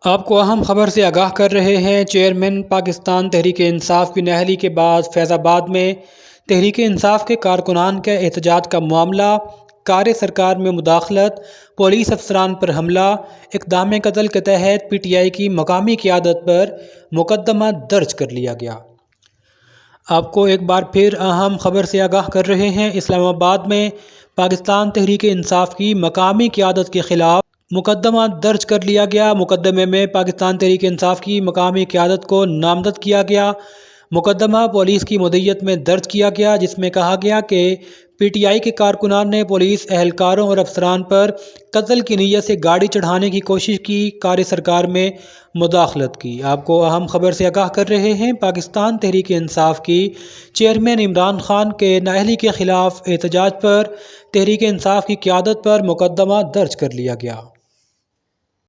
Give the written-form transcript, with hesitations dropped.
آپ کو اہم خبر سے آگاہ کر رہے ہیں۔ چیئرمین پاکستان تحریک انصاف کی نااہلی کے بعد فیض آباد میں تحریک انصاف کے کارکنان کے احتجاج کا معاملہ، کار سرکار میں مداخلت، پولیس افسران پر حملہ، اقدام قتل کے تحت پی ٹی آئی کی مقامی قیادت پر مقدمہ درج کر لیا گیا۔ آپ کو ایک بار پھر اہم خبر سے آگاہ کر رہے ہیں۔ اسلام آباد میں پاکستان تحریک انصاف کی مقامی قیادت کے خلاف مقدمہ درج کر لیا گیا۔ مقدمے میں پاکستان تحریک انصاف کی مقامی قیادت کو نامزد کیا گیا۔ مقدمہ پولیس کی مدیریت میں درج کیا گیا، جس میں کہا گیا کہ پی ٹی آئی کے کارکنان نے پولیس اہلکاروں اور افسران پر قتل کی نیت سے گاڑی چڑھانے کی کوشش کی، کار سرکار میں مداخلت کی۔ آپ کو اہم خبر سے آگاہ کر رہے ہیں۔ پاکستان تحریک انصاف کی چیئرمین عمران خان کے نااہلی کے خلاف احتجاج پر تحریک انصاف کی قیادت پر مقدمہ درج کر لیا گیا۔